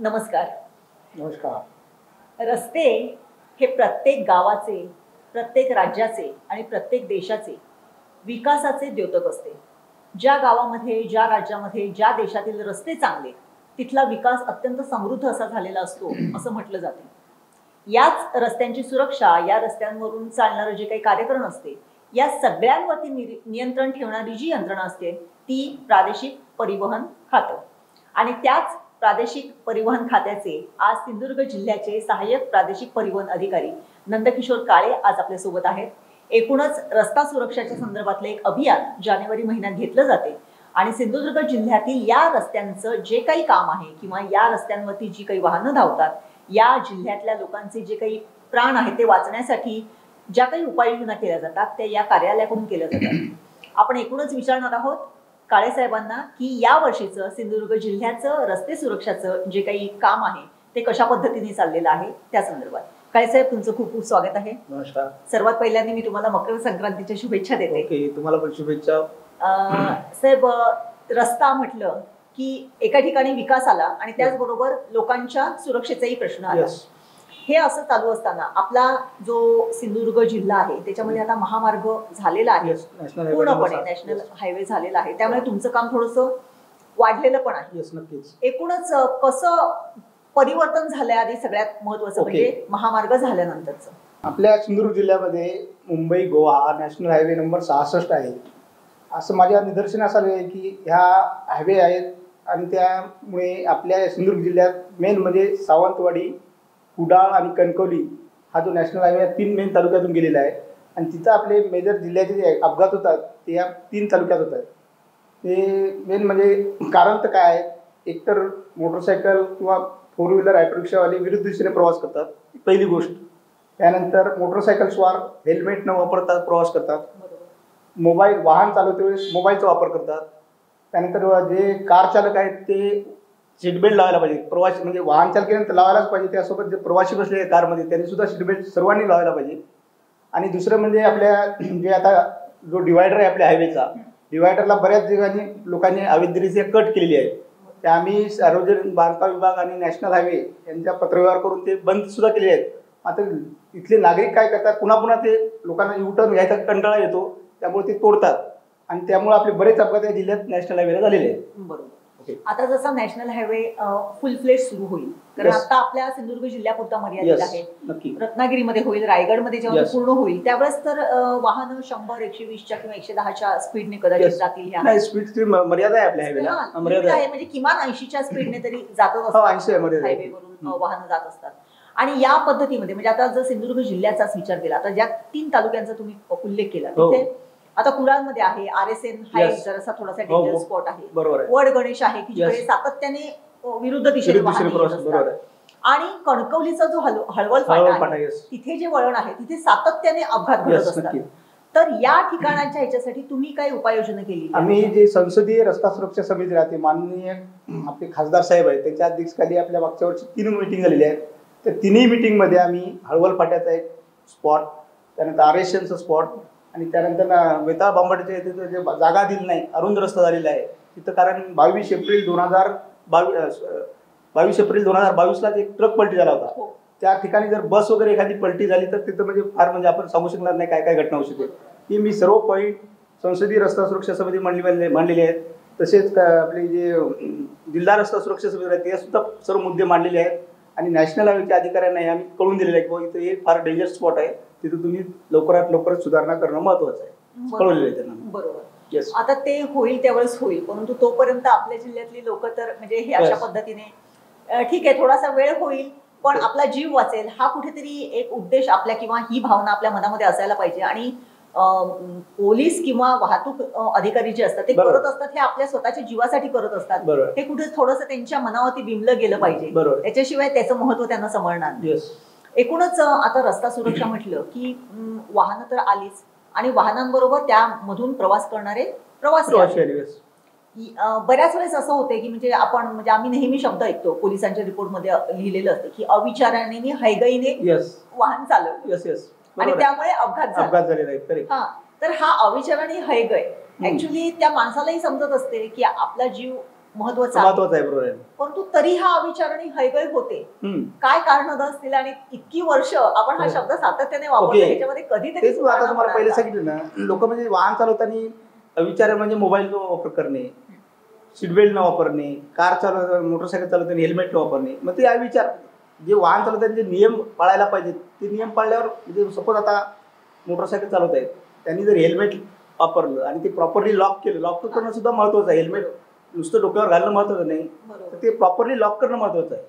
नमस्कार. नमस्कार. रस्ते हे प्रत्येक गावाचे, प्रत्येक राज्याचे आणि प्रत्येक देशाचे विकासाचे द्योतक असते. ज्या गावामध्ये, ज्या राज्यामध्ये, ज्या देशातील रस्ते चांगले, तिथला विकास अत्यंत समृद्ध असा झालेला असतो असं म्हटलं जातं. याच रस्त्यांची सुरक्षा, या रस्त्यांवरून चालणारं जे काही कार्यक्रम असते, या सगळ्यांवरती नियंत्रण ठेवणारी जी यंत्रणा असते ती प्रादेशिक परिवहन खातं. आणि त्याच प्रादेशिक परिवहन खात्याचे आज सिंधुदुर्ग जिल्ह्याचे सहाय्यक प्रादेशिक परिवहन अधिकारी नंदकिशोर काळे आज आपल्यासोबत आहेत. एकूणच रस्ता सुरक्षेच्या संदर्भातले एक अभियान जानेवारी महिन्यात घेतलं जाते आणि सिंधुदुर्ग जिल्ह्यातील या रस्त्यांचं जे काही काम आहे किंवा या रस्त्यांवरती जी काही वाहनं धावतात, या जिल्ह्यातल्या लोकांचे जे काही प्राण आहेत ते वाचण्यासाठी ज्या काही उपाययोजना केल्या जातात त्या या कार्यालयाकडून केल्या जातात. आपण एकूणच विचारणार आहोत काळे साहेबांना की या वर्षीचं सिंधुदुर्ग जिल्ह्याचं रस्ते सुरक्षाचं जे काही काम आहे ते कशा पद्धतीने चाललेलं आहे त्या संदर्भात. काळे साहेब, तुमचं खूप खूप स्वागत आहे. नमस्कार. सर्वात पहिल्यांदा मी तुम्हाला मकर संक्रांतीच्या शुभेच्छा देते. ओके, तुम्हाला पण शुभेच्छा. साहेब, रस्ता म्हटलं की एका ठिकाणी विकास आला आणि त्याचबरोबर लोकांच्या सुरक्षेचाही प्रश्न आला. हे असं चालू असताना आपला जो सिंधुदुर्ग जिल्हा आहे त्याच्यामध्ये आता महामार्ग झालेला आहे, पूर्णपणे नॅशनल हायवे झालेला आहे, त्यामुळे तुमचं काम थोडंसं वाढलेलं पण आहे. नक्कीच. एकूणच कसं परिवर्तन झालंय आधी सगळ्यात महत्वाचं म्हणजे महामार्ग झाल्यानंतरचं? आपल्या सिंधुदुर्ग जिल्ह्यामध्ये मुंबई गोवा हा नॅशनल हायवे नंबर 66 आहे. असं माझ्या निदर्शनास आले आहे की ह्या हायवे आहेत आणि त्यामुळे आपल्या सिंधुदुर्ग जिल्ह्यात मेन म्हणजे सावंतवाडी, कुडाळ आणि कणकवली हा जो नॅशनल हायवे 3 मेन तालुक्यातून गेलेला आहे आणि तिथं आपले मेजर जिल्ह्याचे जे अपघात होतात ते या 3 तालुक्यात होत आहेत. ते मेन म्हणजे कारण तर काय आहे, एकतर मोटरसायकल किंवा 4 व्हीलर ऑटो रिक्षावाले विरुद्ध दिशेने प्रवास करतात, पहिली गोष्ट. त्यानंतर मोटरसायकल स्वार हेल्मेट न वापरता प्रवास करतात, मोबाईल वाहन चालवते वेळेस मोबाईलचा वापर करतात. त्यानंतर जे कार चालक आहेत ते सीटबेल्ट लावायला पाहिजे. प्रवासी म्हणजे वाहन चालकाने लावायलाच पाहिजे, त्यासोबत जे प्रवासी बसले कारमध्ये त्यांनी सुद्धा सीटबेल्ट सर्वांनी लावायला पाहिजे. आणि दुसरं म्हणजे आपल्या जे आता जो डिवायडर आहे आपल्या हायवेचा, डिवायडरला बऱ्याच ठिकाणी लोकांनी अवैधरित्या कट केलेली आहे. ते आम्ही सार्वजनिक बांधकाम विभाग आणि नॅशनल हायवे यांच्या पत्रव्यवहार करून ते बंद सुद्धा केले आहेत. आता इथले नागरिक काय करतात, पुन्हा पुन्हा ते लोकांना युटर्न घ्यायचा कंटाळा येतो, त्यामुळे ते तोडतात आणि त्यामुळे आपले बरेच अपघात या जिल्ह्यात नॅशनल हायवेला झालेले आहेत. बरोबर. आता जसा नॅशनल हायवे फुल फ्लेज सुरू होईल, कारण आता आपल्या सिंधुदुर्ग जिल्ह्यापुरता मर्यादित आहे, रत्नागिरीमध्ये होईल, रायगडमध्ये जेव्हा पूर्ण होईल त्यावेळेस तर वाहनं 100, 120 किंवा 110 स्पीडने कदाचित जातील. स्पीडची मर्यादा आहे आपल्या हायवेला, मर्यादा आहे म्हणजे किमान 80च्या स्पीडने तरी जातच असतात, हायवेवरून वाहनं जात असतात. आणि या पद्धतीमध्ये म्हणजे आता जर सिंधुदुर्ग जिल्ह्याचाच विचार केला, आता ज्या 3 तालुक्यांचा तुम्ही उल्लेख केला तिथे आता कुडाळमध्ये आहे, RSN हा एक जरासा थोडासा डेंजर स्पॉट आहे, वड गणेश आहे की जिकडे सातत्याने विरुद्ध दिशेने वाहन येत असतात. आणि कणकवलीचा जो हळवल फाटा आहे तिथे जे वळण आहे तिथे सातत्याने अपघात घडत असतात. तर या ठिकाणाच्या ह्याच्यासाठी तुम्ही काय उपाययोजना केली? आम्ही जे संसदीय रस्ता सुरक्षा समिती राहते, माननीय आपले खासदार साहेब आहेत त्यांच्या अध्यक्षतेखाली आपल्या मागच्या वर्षी 3 मीटिंग झालेल्या आहेत. त्या 3ही मीटिंगमध्ये आम्ही हळवल फाट्याचा एक स्पॉट, त्यानंतर RSNचा स्पॉट आणि त्यानंतर वेताळ बांबडच्या इथे जे जागा दिली नाही, अरुंद रस्ता झालेला आहे तिथं, कारण 22 एप्रिल 2022ला एक ट्रक पलटी झाला होता. त्या ठिकाणी जर बस वगैरे एखादी पलटी झाली तर तिथं म्हणजे फार म्हणजे आपण सांगू शकणार नाही काय काय घटना होऊ शकेल. की मी सर्व पॉईंट संसदीय रस्ता सुरक्षा समिती मांडलेले आहेत. तसेच आपले जे जिल्हा रस्ता सुरक्षा समिती आहे ते सुद्धा सर्व मुद्दे मांडलेले आहेत आणि नॅशनल हायवेच्या अधिकाऱ्यांना आम्ही कळून दिलेलं आहे की इथे एक फार डेंजर स्पॉट आहे, तिथे तुम्ही लवकरात लवकर सुधारणा करणं महत्वाचं आहे, कळवलेलं आहे त्यांना. बरोबर. आता ते होईल त्यावेळेस होईल, परंतु तोपर्यंत आपल्या जिल्ह्यातली लोक तर म्हणजे हे अशा पद्धतीने ठीक आहे थोडासा वेळ होईल पण आपला जीव वाचेल हा कुठेतरी एक उद्देश आपल्या किंवा ही भावना आपल्या मनामध्ये असायला पाहिजे. आणि पोलीस किंवा वाहतूक अधिकारी जे असतात ते करत असतात हे आपल्या स्वतःच्या जीवासाठी करत असतात. हे कुठे थोडंसं त्यांच्या मनावरती बिंबलं गेलं पाहिजे, त्याच्याशिवाय त्याचं महत्व त्यांना समजणार नाही. एकूणच आता रस्ता सुरक्षा म्हटलं की वाहनं तर आलीच आणि वाहनांबरोबर त्यामधून प्रवास करणारे प्रवासी. बऱ्याच वेळेस असं होते की म्हणजे आपण म्हणजे आम्ही नेहमी शब्द ऐकतो पोलिसांच्या रिपोर्टमध्ये लिहिलेलं असतं की अविचाराने हयगईने वाहन चालवलं आणि त्यामुळे अपघात झालेला आहे. तर हा अविचार आणि हयगय ऍक्च्युली त्या माणसालाही समजत असते की आपला जीव महत्वाचा आहे. महत्वाचं आहे, बरोबर आहे. परंतु तरी हा अविचारणी हयगय होते. काय कारण असतील आणि इतकी वर्ष आपण हा शब्द सातत्याने वापरतो, त्याच्यामध्ये कधीतरी तेच आता तुम्हाला पहिले सांगितलं ना, लोक म्हणजे वाहन चालवताना अविचार म्हणजे मोबाईल वापर करणे, सीट बेल्ट न वापरणे, कार चालव मोटरसायकल चालवताना हेल्मेट न वापरणे, मग ते अविचार. जे वाहन चालवताना जे नियम पाळायला पाहिजेत ते नियम पाळल्यावर, म्हणजे सपोज आता मोटरसायकल चालवत आहेत, त्यांनी जर हेल्मेट वापरलं आणि ते प्रॉपरली लॉक केलं, लॉक करणं सुद्धा महत्वाचं आहे. हेल्मेट नुसतं डोक्यावर घालणं महत्वाचं नाही, तर ते प्रॉपरली लॉक करणं महत्वाचं आहे.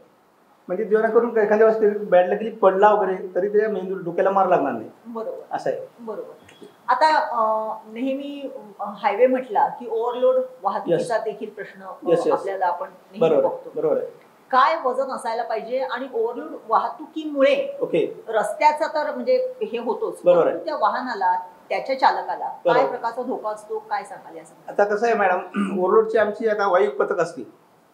म्हणजे जेणेकरून एखाद्या वेळेस बॅड लकली पडला वगैरे तरी ते मेंदू डोक्याला मार लागणार नाही. बरोबर, असं आहे. बरोबर. आता नेहमी हायवे म्हटला की ओव्हरलोड वाहतुकीचा देखील प्रश्न आपल्याला आपण नेहमी बघतो. बरोबर आहे. काय वजन असायला पाहिजे आणि ओव्हरलोड वाहतुकीमुळे रस्त्याचा तर म्हणजे हे होतोच, त्या वाहनाला, त्याच्या चालकाला काय प्रकारचा धोका असतो, काय सांगाल यासाठी? आता कसं आहे मॅडम, ओव्हरलोडची आमची आता वायू पथक असते.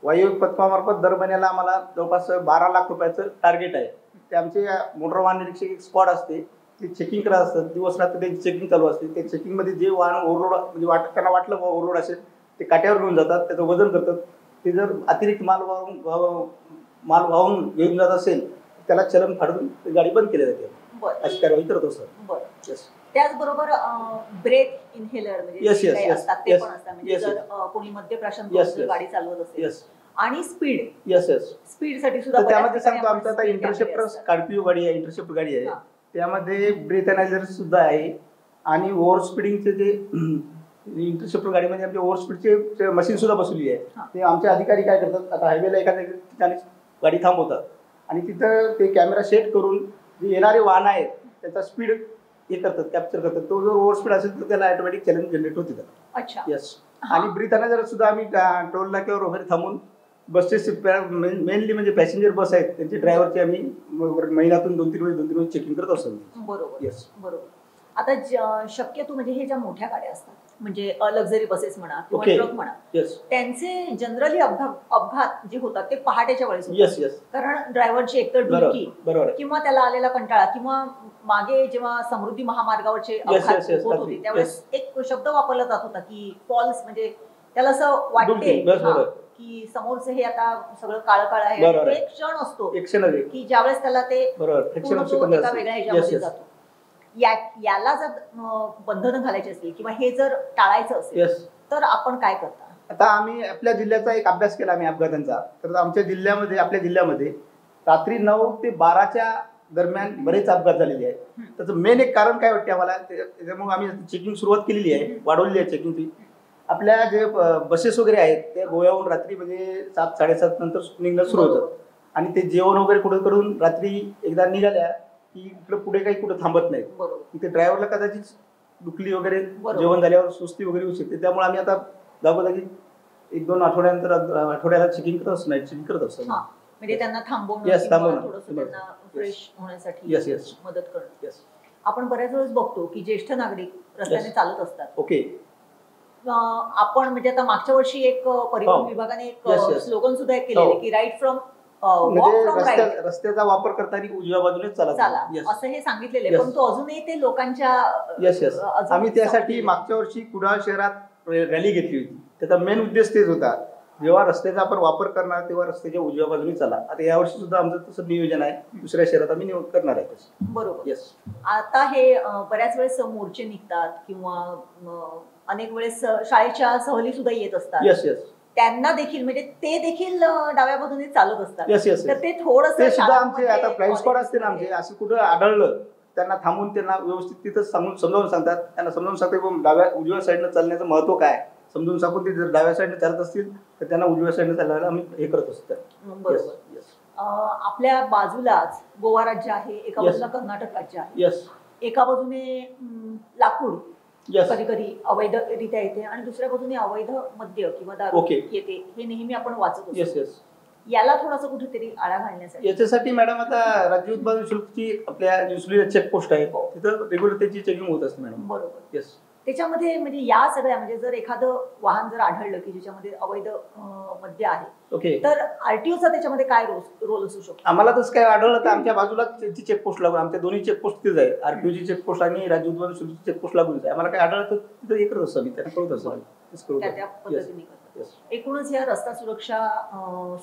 वायू पथकामार्फत दर महिन्याला आम्हाला जवळपास 12 लाख रुपयाचं टार्गेट आहे. ते आमचे मोटर वाहन निरीक्षक एक स्क्वॉड असते, ते चेकिंग करत असतात. दिवस रात्र त्यांची चेकिंग चालू असते. ते चेकिंगमध्ये जे वाहन ओव्हरलोड म्हणजे त्यांना वाटलं ओव्हरलोड असेल ते काट्यावर घेऊन जातात, त्याचं वजन करतात. ते जर अतिरिक्त माल वाहून घेऊन जात असेल त्याला चलन फाडून गाडी बंद केली जाते. अशी कारवाई करत असतात. त्याचबरोबर ब्रेथ इन्हेलर म्हणजे असतात, ते पण असतात. म्हणजे जर कोणी मद्यप्राशन करून गाडी चालवत असेल आणि स्पीड साठी सुद्धा त्यामध्ये सांगतो, आमचं आता इंटरसेप्टर स्कॉर्पिओ गाडी आहे, इंटरसेप्टर गाडी आहे, त्यामध्ये ब्रेथ अनालायझर सुद्धा आहे. आणि ओव्हर स्पीडिंगचे जे इंटरसेप्टर गाडीमध्ये आमच्या ओव्हर स्पीडचे मशीन सुद्धा बसवली आहे. ते आमचे अधिकारी काय करतात, आता हायवेला एखाद्या ठिकाणी गाडी थांबवतात आणि तिथं ते कॅमेरा सेट करून जे येणारे वाहन आहेत त्याचा स्पीड हे करतात, कॅप्चर करतात. तो जर ओव्हर स्पीड असेल तर त्याला ऑटोमॅटिक चॅलेंज जनरेट होते त्याला. अच्छा. यस. आणि ब्रीथ अनालायझर सुद्धा आम्ही टोल नाक्यावर वगैरे थांबून बसेस मेनली म्हणजे पॅसेंजर बस आहेत त्यांचे ड्रायव्हरचे आम्ही महिन्यातून 2-3 वेळेस चेकिंग करत असतो. बरोबर. यस, बरोबर. आता शक्यतो म्हणजे हे ज्या मोठ्या गाड्या असतात, म्हणजे लक्झरी बसेस म्हणा किंवा ट्रक म्हणा, त्यांचे जनरली अपघात जे होतात ते पहाटेच्या वेळेस होतात. कारण ड्रायव्हरची एकतर डुलकी किंवा त्याला आलेला कंटाळा, किंवा मागे जेव्हा समृद्धी महामार्गावरचे अपघात होत होते त्यावेळेस एक शब्द वापरला जात होता की फॉल्स, म्हणजे त्याला असं वाटते की समोरचं हे आता सगळं काळं काळं आहे. एक क्षण असतो की ज्यावेळेस त्याला ते एका वेगळ्या ह्याच्यामध्ये जातो. याला जर बंधनं घालायची असतील किंवा हे जर टाळायचं असेल तर आपण काय करता? आता आम्ही आपल्या जिल्ह्याचा एक अभ्यास केला आम्ही अपघातांचा. तर आमच्या जिल्ह्यामध्ये, आपल्या जिल्ह्यामध्ये रात्री 9 ते 12च्या दरम्यान बरेच अपघात झालेले आहेत. त्याचं मेन एक कारण काय वाटते आम्हाला, त्याच्यामुळे आम्ही चेकिंग सुरुवात केलेली आहे, वाढवलेली आहे चेकिंग फी. आपल्या जे बसेस वगैरे आहेत त्या गोव्याहून रात्री म्हणजे 7-7:30 नंतर निघणं सुरू होतं. आणि ते जेवण वगैरे कुठं करून रात्री एकदा निघाल्या की इकडे पुढे काही कुठं थांबत नाही. तिथे ड्रायव्हरला कदाचित दुखली वगैरे, जेवण झाल्यावर सुस्ती वगैरे होऊ शकते. त्यामुळे आम्ही आता जागोजागी 1-2 आठवड्याला चेकिंग करत असतो, नाईट चेकिंग करत असतो. म्हणजे त्यांना थांबवणं, फ्रेश होण्यासाठी मदत करणं. आपण बऱ्याच वेळेस बघतो की ज्येष्ठ नागरिक रस्त्याने चालत असतात. आपण म्हणजे आता मागच्या वर्षी एक परिवहन विभागाने एक स्लोगन सुद्धा केलेले की राईट फ्रॉम रस्त्याचा वापर करताना उजव्या बाजूने चला असं हे सांगितलेले, परंतु अजूनही ते लोकांच्या आम्ही त्यासाठी मागच्या वर्षी कुडाळ शहरात रॅली घेतली होती. त्याचा मेन उद्देश तेच होता, जेव्हा रस्त्याचा आपण वापर करणार तेव्हा रस्त्याच्या उजव्या बाजूने चला. आता यावर्षी सुद्धा आमचं तसं नियोजन आहे, दुसऱ्या शहरात आम्ही करणार आहे. बरोबर. आता हे बऱ्याच वेळेस मोर्चे निघतात किंवा अनेक वेळेस शाळेच्या सहली सुद्धा येत असतात. त्यांना देखील म्हणजे ते देखील डाव्या बाजूने चालत असतात. तर ते थोडंसं सुद्धा आमचे आता फ्लाईंग स्क्वॉड असते ना आमचे, असं कुठं आढळलं त्यांना थांबून त्यांना व्यवस्थित तिथं समजावून सांगतात. त्यांना समजावून सांगतात उजव्या साईडनं चालण्याचं महत्व काय समजून सांगून, ते जर डाव्या साईडने चालत असतील तर त्यांना उजव्या साईडने चालवायला आम्ही हे करत असतो. बरोबर. आपल्या बाजूलाच गोवा राज्य आहे, एका बाजूला कर्नाटक राज्य आहे. एका बाजूने लाकूड कधी कधी अवैधरित्या येते आणि दुसऱ्या बाजूने अवैध मद्य किंवा दारू येते, हे नेहमी आपण वाचत असतो. याला थोडासा कुठेतरी आळा घालण्यासाठी याच्यासाठी मॅडम आता राज्य उत्पादन शुल्कची आपल्या जुसलीला चेकपोस्ट आहे, तिथं रेग्युलर त्याची चेकिंग होत असते मॅडम. बरोबर. त्याच्यामध्ये म्हणजे या सगळ्या म्हणजे जर एखादं वाहन जर आढळलं की ज्याच्यामध्ये अवैध मद्य आहे, तर आरटीओचा त्याच्यामध्ये काय रोल असू शकतो? आम्हाला तसं काय आढळलं तर आमच्या बाजूला त्याची चेकपोस्ट लागून, आमच्या दोन्ही चेकपोस्ट तिथेच आहे, आरटीओची चेकपोस्ट आणि राज्य उत्पादन शुल्कची चेकपोस्ट लागून आहे. आम्हाला काय आढळलं तर तिथं हे करत असतो, आम्ही त्यांना कळत असतो. एकूणच या रस्ता सुरक्षा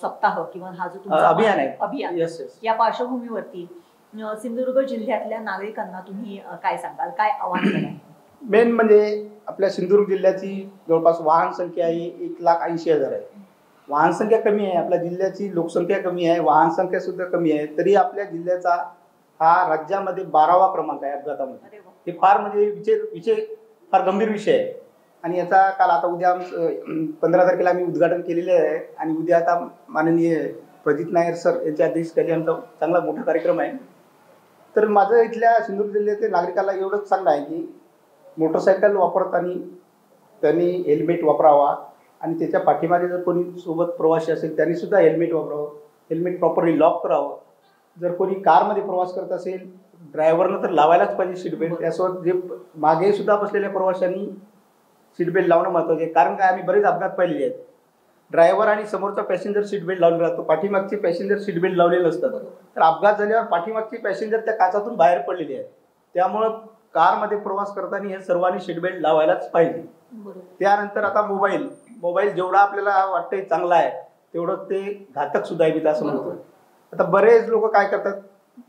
सप्ताह किंवा हा जो तुमचा अभियान आहे अभियान या पार्श्वभूमीवरती सिंधुदुर्ग जिल्ह्यातल्या नागरिकांना तुम्ही काय सांगाल, काय आव्हान कराल? मेन म्हणजे आपल्या सिंधुदुर्ग जिल्ह्याची जवळपास वाहन संख्या ही 1,80,000 आहे. वाहन संख्या कमी आहे, आपल्या जिल्ह्याची लोकसंख्या कमी आहे, वाहन संख्या सुद्धा कमी आहे, तरी आपल्या जिल्ह्याचा हा राज्यामध्ये 12वा क्रमांक आहे अपघातामध्ये. हे फार म्हणजे विषय फार गंभीर विषय आहे. आणि याचा काल आता उद्या 15 तारखेला आम्ही उद्घाटन केलेले आहे आणि उद्या आता माननीय प्रजित नायर सर यांच्या अध्यक्षतेखाली आमचा चांगला मोठा कार्यक्रम आहे. तर माझं इथल्या सिंधुदुर्ग जिल्ह्यातील नागरिकाला एवढंच सांगणं आहे की मोटरसायकल वापरताना त्यांनी हेल्मेट वापरावा आणि त्याच्या पाठीमागे जर कोणी सोबत प्रवासी असेल त्यांनी सुद्धा हेल्मेट वापरावं, हेल्मेट प्रॉपरली लॉक करावं. जर कोणी कारमध्ये प्रवास करत असेल ड्रायव्हरनं तर लावायलाच पाहिजे सीट बेल्ट. त्यासोबत जे मागे सुद्धा बसलेल्या प्रवाशांनी सीट बेल्ट लावणं महत्त्वाचं आहे. कारण काय, आम्ही बरेच अपघात पाहिलेले आहेत. ड्रायव्हर आणि समोरचा पॅसेंजर सीट बेल्ट लावलेला राहतो, पाठीमागचे पॅसेंजर सीट बेल्ट लावलेले असतात. तर अपघात झाल्यावर पाठीमागचे पॅसेंजर त्या काचातून बाहेर पडलेले आहेत. त्यामुळं कारमध्ये प्रवास करताना हे सर्वांनी सीट बेल्ट लावायलाच पाहिजे. त्यानंतर आता मोबाईल जेवढा आपल्याला वाटतंय चांगला आहे तेवढं ते घातक सुद्धा आहे, मी असं म्हणतो. आता बरेच लोक काय करतात,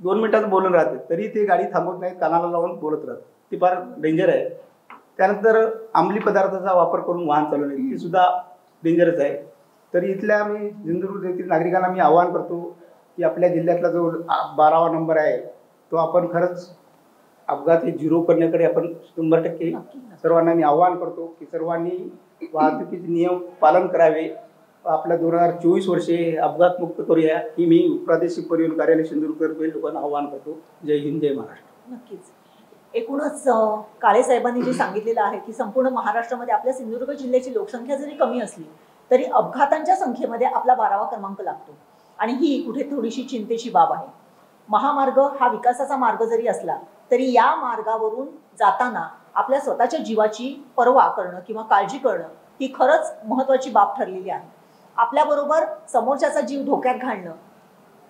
2 मिनिटात बोलून राहते तरी ते गाडी थांबवत नाहीत, कानाला लावून बोलत राहतात. ती फार डेंजर आहे. त्यानंतर अंमली पदार्थाचा वापर करून वाहन चालवणे ती सुद्धा डेंजरच आहे. तरी इथल्या मी सिंधुदुर्ग येथील नागरिकांना मी आवाहन करतो की आपल्या जिल्ह्यातला जो 12वा नंबर आहे तो आपण खरंच अपघात हे 0 करण्याकडे आपण 100% सर्वांना मी आवाहन करतो की सर्वांनी वाहतुकीचे नियम पालन करावे. आपल्या 2024 वर्षे अपघात मुक्त करूया ही मी प्रादेशिक परिवहन कार्यालय सिंधुदुर्ग लोकांना आवाहन करतो. जय हिंद, जय महाराष्ट्र. नक्कीच. एकूणच काळे साहेबांनी जे सांगितलेलं आहे की संपूर्ण महाराष्ट्रामध्ये आपल्या सिंधुदुर्ग जिल्ह्याची लोकसंख्या जरी कमी असली तरी अपघातांच्या संख्येमध्ये आपला 12वा क्रमांक लागतो आणि ही कुठे थोडीशी चिंतेची बाब आहे. महामार्ग हा विकासाचा मार्ग जरी असला तरी या मार्गावरून जाताना आपल्या स्वतःच्या जीवाची पर्वा करणं किंवा काळजी करणं ही खरंच महत्त्वाची बाब ठरलेली आहे. आपल्याबरोबर समोरच्याचा जीव धोक्यात घालणं,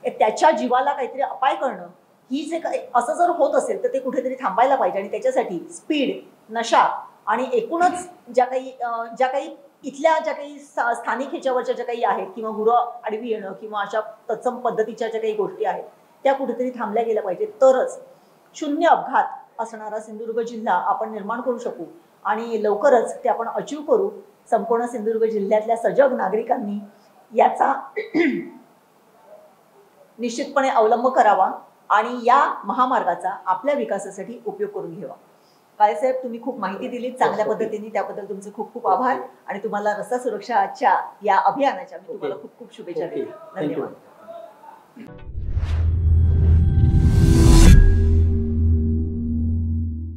त्याच्या जीवाला काहीतरी अपाय करणं ही जे असं जर होत असेल तर ते कुठेतरी थांबायला पाहिजे. आणि त्याच्यासाठी स्पीड, नशा आणि एकूणच ज्या काही इथल्या ज्या काही स्थानिक ह्याच्यावरच्या ज्या काही आहेत किंवा गुरं आडवी येणं किंवा अशा तत्सम पद्धतीच्या ज्या काही गोष्टी आहेत त्या कुठेतरी थांबल्या गेल्या पाहिजेत. तरच 0 अपघात असणारा सिंधुदुर्ग जिल्हा आपण निर्माण करू शकू आणि लवकरच ते आपण अचीव करू. संपूर्ण सिंधुदुर्ग जिल्ह्यातल्या सजग नागरिकांनी याचा निश्चितपणे अवलंब करावा आणि या महामार्गाचा आपल्या विकासासाठी उपयोग करून घ्यावा. काळेसाहेब, तुम्ही खूप माहिती दिली चांगल्या पद्धतीने, त्याबद्दल तुमचे खूप खूप आभार आणि तुम्हाला रस्ता सुरक्षाच्या या अभियानाच्या मी तुम्हाला खूप खूप शुभेच्छा देते. धन्यवाद.